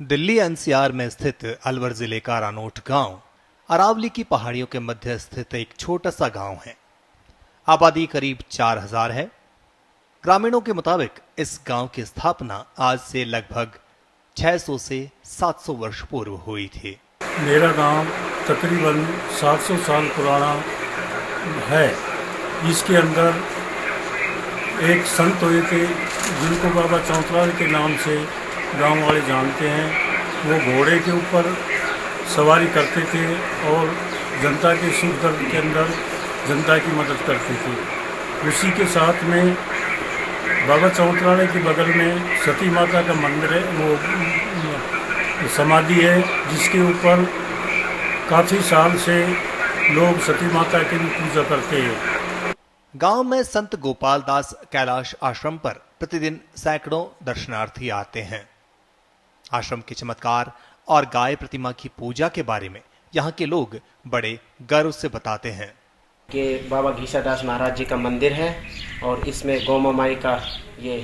Delhi NCR में स्थित अलवर जिले का रानोट गांव अरावली की पहाड़ियों के मध्य स्थित एक छोटा सा गांव है। आबादी करीब 4000 है। ग्रामीणों के मुताबिक इस गांव की स्थापना आज से लगभग 600 से 700 वर्ष पूर्व हुई थी। मेरा गांव तकरीबन 700 साल पुराना है। इसके अंदर एक संत हुए थे जिनको बाबा चौंतलाल के नाम से गांव वाले जानते हैं। वो घोड़े के ऊपर सवारी करते थे और जनता के सुख दर्द के अंदर जनता की मदद करते थे। उसी के साथ में बाबा चौंतलाल के बगल में सती माता का मंदिर है, वो समाधि है जिसके ऊपर काफ़ी साल से लोग सती माता की पूजा करते हैं। गांव में संत गोपाल दास कैलाश आश्रम पर प्रतिदिन सैकड़ों दर्शनार्थी आते हैं। आश्रम के चमत्कार और गाय प्रतिमा की पूजा के बारे में यहाँ के लोग बड़े गर्व से बताते हैं कि बाबा घीसादास महाराज जी का मंदिर है और इसमें गौ माई का ये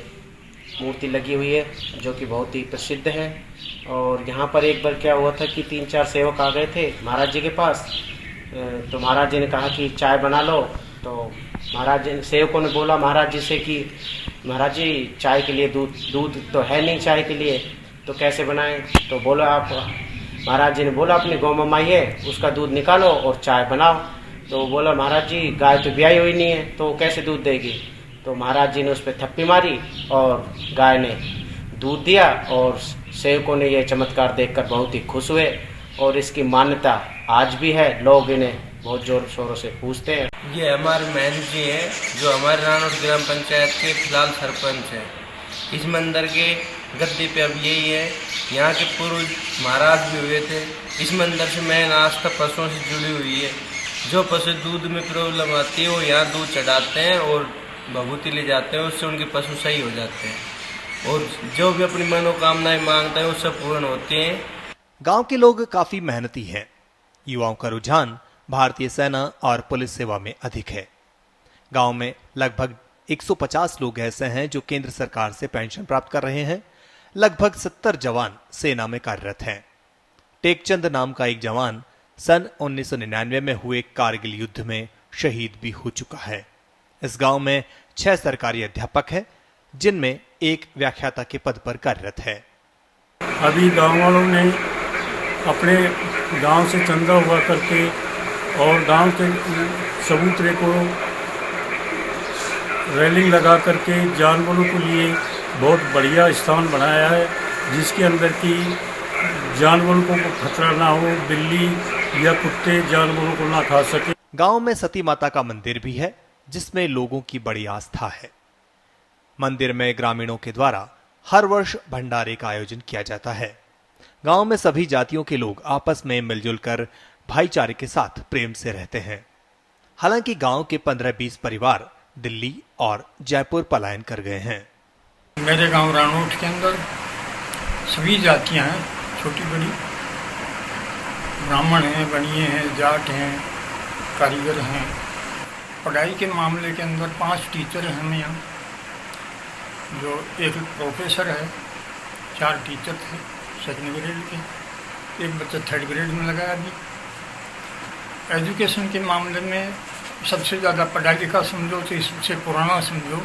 मूर्ति लगी हुई है जो कि बहुत ही प्रसिद्ध है। और यहाँ पर एक बार क्या हुआ था कि 3-4 सेवक आ गए थे महाराज जी के पास। तो महाराज जी ने कहा कि चाय बना लो। तो महाराज जी सेवकों ने बोला महाराज जी से कि महाराज जी चाय के लिए दूध तो है नहीं चाय के लिए, तो कैसे बनाएं। तो बोला आप महाराज जी ने बोला अपनी गौ माई है उसका दूध निकालो और चाय बनाओ। तो बोला महाराज जी गाय तो ब्याई हुई नहीं है तो कैसे दूध देगी। तो महाराज जी ने उस पर थप्पी मारी और गाय ने दूध दिया। और सेवकों ने यह चमत्कार देखकर बहुत ही खुश हुए और इसकी मान्यता आज भी है। लोग इन्हें बहुत जोर शोरों से पूछते हैं। ये हमारे महन जी हैं जो हमारे रानोट ग्राम पंचायत के फिलहाल सरपंच हैं। इस मंदिर के गद्दे पे अब यही है। यहाँ के पूर्व महाराज भी हुए थे। इस मंदिर से मेन आस्था पशुओं से जुड़ी हुई है। जो पशु दूध में प्रॉब्लम आती है वो यहाँ दूध चढ़ाते हैं और भभूति ले जाते हैं, उससे उनके पशु सही हो जाते हैं और जो भी अपनी मनोकामनाएं मांगते हैं वो सब पूर्ण होते हैं। गांव के लोग काफी मेहनती हैं। युवाओं का रुझान भारतीय सेना और पुलिस सेवा में अधिक है। गांव में लगभग 150 लोग ऐसे हैं जो केंद्र सरकार से पेंशन प्राप्त कर रहे हैं। लगभग 70 जवान सेना में कार्यरत हैं। टेकचंद नाम का एक जवान सन 1999 में हुए कारगिल युद्ध में शहीद भी हो चुका है। इस गांव में 6 सरकारी अध्यापक हैं जिनमें एक व्याख्याता के पद पर कार्यरत है। अभी गांव वालों ने अपने गांव से चंदा हुआ करके और गांव के चबूतरे को रेलिंग लगा करके जानवरों के लिए बहुत बढ़िया स्थान बनाया है जिसके अंदर की जानवरों को खतरा ना हो, बिल्ली या कुत्ते जानवरों को ना खा सके। गांव में सती माता का मंदिर भी है जिसमें लोगों की बड़ी आस्था है। मंदिर में ग्रामीणों के द्वारा हर वर्ष भंडारे का आयोजन किया जाता है। गांव में सभी जातियों के लोग आपस में मिलजुल कर भाईचारे के साथ प्रेम से रहते हैं। हालांकि गांव के 15-20 परिवार दिल्ली और जयपुर पलायन कर गए हैं। मेरे गांव रानोट के अंदर सभी जातियां हैं, छोटी बड़ी। ब्राह्मण हैं, बनिए हैं, जाट हैं, कारीगर हैं। पढ़ाई के मामले के अंदर 5 टीचर हैं हमें यहाँ, जो एक प्रोफेसर है, 4 टीचर थे सेकंड ग्रेड के, एक बच्चा 3rd ग्रेड में लगा अभी। एजुकेशन के मामले में सबसे ज़्यादा पढ़ा लिखा समझो तो इससे पुराना समझो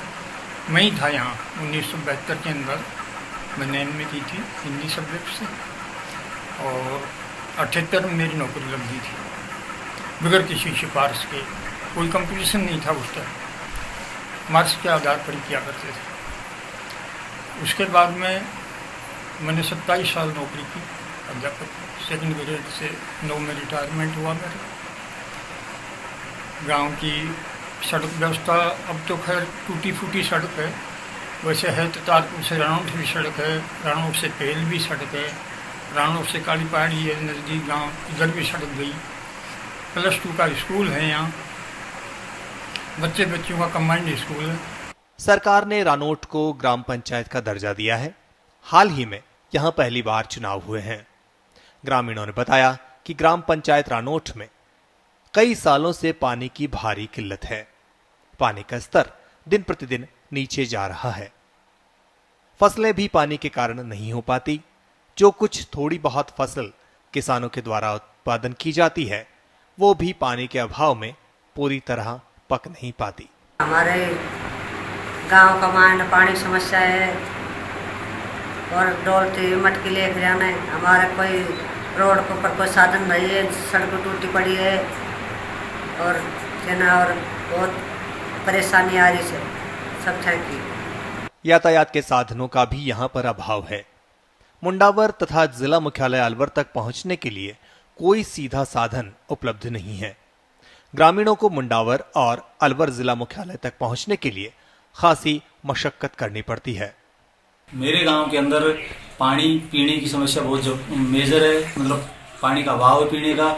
मैं ही था यहाँ। 1972 के अंदर मैंने MA की थी हिंदी सब्जेक्ट से और 78 में मेरी नौकरी लग गई थी बगैर किसी सिफारिश के। कोई कंपटीशन नहीं था उस टाइम, मार्क्स के आधार पर ही किया करते थे। उसके बाद में मैंने 27 साल नौकरी की अध्यापक। सेकंड ग्रेड से 9 में रिटायरमेंट हुआ मेरा। गांव की सड़क व्यवस्था अब तो खैर टूटी फूटी सड़क है, वैसे है तो तारपुर से रानोट भी सड़क है, रानोट से पेल भी सड़क है, रानोट से काली पहाड़ी है नज़दीक गांव, इधर भी सड़क गई। +2 का स्कूल है यहाँ, बच्चों का कंबाइंड स्कूल है। सरकार ने रानोट को ग्राम पंचायत का दर्जा दिया है। हाल ही में यहाँ पहली बार चुनाव हुए हैं। ग्रामीणों ने बताया कि ग्राम पंचायत रानोट में कई सालों से पानी की भारी किल्लत है। पानी का स्तर दिन प्रतिदिन नीचे जा रहा है। फसलें भी पानी के कारण नहीं हो पाती। जो कुछ थोड़ी बहुत फसल किसानों के द्वारा उत्पादन की जाती है वो भी पानी के अभाव में पूरी तरह पक नहीं पाती। हमारे गांव का मान पानी की समस्या है और डोलती मटकी लेकर जाना है। हमारे कोई रोड के ऊपर कोई साधन नहीं है, सड़क टूटी पड़ी है और बहुत परेशानी आ रही है सब तरह की। यातायात के साधनों का भी यहाँ पर अभाव है। मुंडावर तथा जिला मुख्यालय अलवर तक पहुंचने के लिए कोई सीधा साधन उपलब्ध नहीं है। ग्रामीणों को मुंडावर और अलवर जिला मुख्यालय तक पहुंचने के लिए खासी मशक्कत करनी पड़ती है। मेरे गांव के अंदर पानी पीने की समस्या बहुत मेजर है, मतलब पानी का अभाव है पीने का,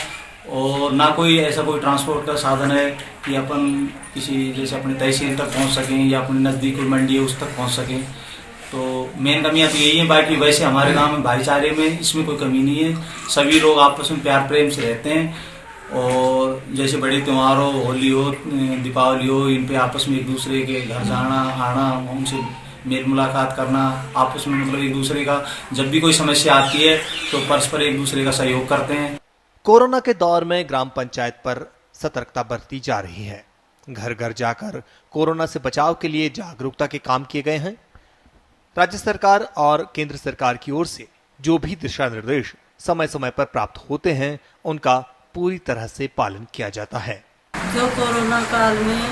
और ना कोई ऐसा कोई ट्रांसपोर्ट का साधन है कि अपन किसी जैसे अपने तहसील तक पहुंच सकें या अपने नज़दीक कोई मंडी है उस तक पहुंच सकें। तो मेन कमियां तो यही है। बाकी वैसे हमारे गांव में भाईचारे में इसमें कोई कमी नहीं है, सभी लोग आपस में प्यार प्रेम से रहते हैं और जैसे बड़े त्यौहार हो, होली हो, दीपावली हो, इन पे आपस में एक दूसरे के घर जाना आना, उनसे मेल मुलाकात करना, आपस में मतलब एक दूसरे का जब भी कोई समस्या आती है तो परस्पर एक दूसरे का सहयोग करते हैं। कोरोना के दौर में ग्राम पंचायत पर सतर्कता बरती जा रही है। घर घर जाकर कोरोना से बचाव के लिए जागरूकता के काम किए गए हैं। राज्य सरकार और केंद्र सरकार की ओर से जो भी दिशा निर्देश समय समय पर प्राप्त होते हैं उनका पूरी तरह से पालन किया जाता है। जो कोरोना काल में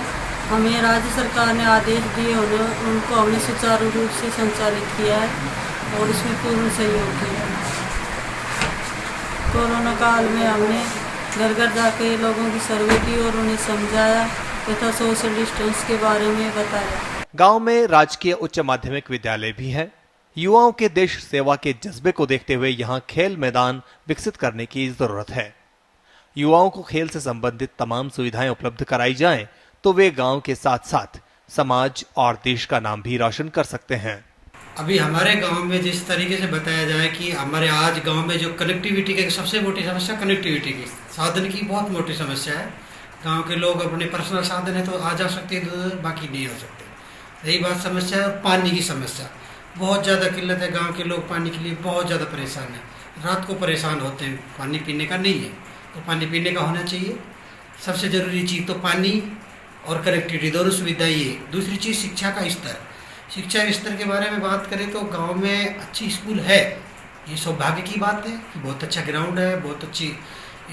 हमें राज्य सरकार ने आदेश दिए उनको हमने सुचारू रूप से संचालित किया है और इसमें पूर्ण सहयोग किया है। कोरोना काल में हमने घर घर जाके लोगों की सर्वे की और उन्हें समझाया तथा सोशल डिस्टेंस के बारे में बताया। गांव में राजकीय उच्च माध्यमिक विद्यालय भी है। युवाओं के देश सेवा के जज्बे को देखते हुए यहां खेल मैदान विकसित करने की जरूरत है। युवाओं को खेल से संबंधित तमाम सुविधाएं उपलब्ध कराई जाएं तो वे गांव के साथ साथ समाज और देश का नाम भी रोशन कर सकते हैं। अभी हमारे गांव में जिस तरीके से बताया जाए कि हमारे आज गांव में जो कनेक्टिविटी की सबसे मोटी समस्या कनेक्टिविटी की साधन की बहुत मोटी समस्या है। गांव के लोग अपने पर्सनल साधन है तो आ जा सकते हैं, बाकी नहीं हो सकते। यही बात समस्या है। पानी की समस्या बहुत ज़्यादा किल्लत है। गांव के लोग पानी के लिए बहुत ज़्यादा परेशान हैं, रात को परेशान होते हैं। पानी पीने का नहीं है तो पानी पीने का होना चाहिए। सबसे ज़रूरी चीज़ तो पानी और कनेक्टिविटी दोनों सुविधाएं ये। दूसरी चीज़ शिक्षा का स्तर। शिक्षा स्तर के बारे में बात करें तो गांव में अच्छी स्कूल है, ये सौभाग्य की बात है कि बहुत अच्छा ग्राउंड है, बहुत अच्छी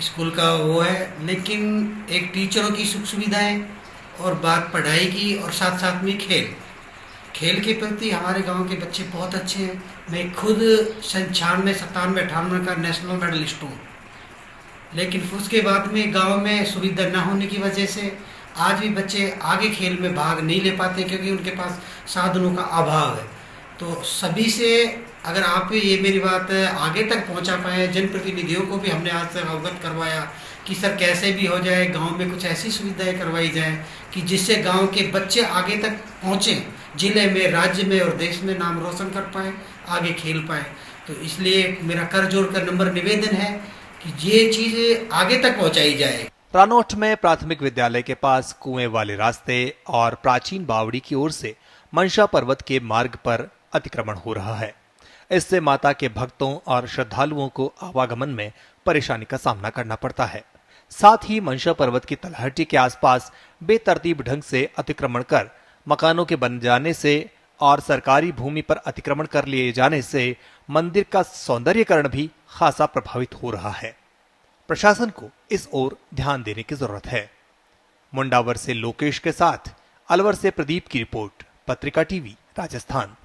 स्कूल का वो है, लेकिन एक टीचरों की सुख सुविधाएँ और बात पढ़ाई की और साथ साथ में खेल के प्रति हमारे गांव के बच्चे बहुत अच्छे हैं। मैं खुद 96, 97, 98 का नेशनल मेडलिस्ट हूँ, लेकिन उसके बाद में गांव में सुविधा न होने की वजह से आज भी बच्चे आगे खेल में भाग नहीं ले पाते क्योंकि उनके पास साधनों का अभाव है। तो सभी से अगर आप ये मेरी बात आगे तक पहुंचा पाए, जनप्रतिनिधियों को भी हमने आज तक अवगत करवाया कि सर कैसे भी हो जाए गांव में कुछ ऐसी सुविधाएं करवाई जाए कि जिससे गांव के बच्चे आगे तक पहुंचें, जिले में, राज्य में और देश में नाम रोशन कर पाए, आगे खेल पाए। तो इसलिए मेरा कर जोड़ कर नंबर निवेदन है कि ये चीज़ें आगे तक पहुंचाई जाए। रानोट में प्राथमिक विद्यालय के पास कुएं वाले रास्ते और प्राचीन बावड़ी की ओर से मनशा पर्वत के मार्ग पर अतिक्रमण हो रहा है। इससे माता के भक्तों और श्रद्धालुओं को आवागमन में परेशानी का सामना करना पड़ता है। साथ ही मनशा पर्वत की तलहटी के आसपास बेतरतीब ढंग से अतिक्रमण कर मकानों के बन जाने से और सरकारी भूमि पर अतिक्रमण कर लिए जाने से मंदिर का सौंदर्यीकरण भी खासा प्रभावित हो रहा है। प्रशासन को इस ओर ध्यान देने की जरूरत है। मुंडावर से लोकेश के साथ अलवर से प्रदीप की रिपोर्ट, पत्रिका टीवी, राजस्थान।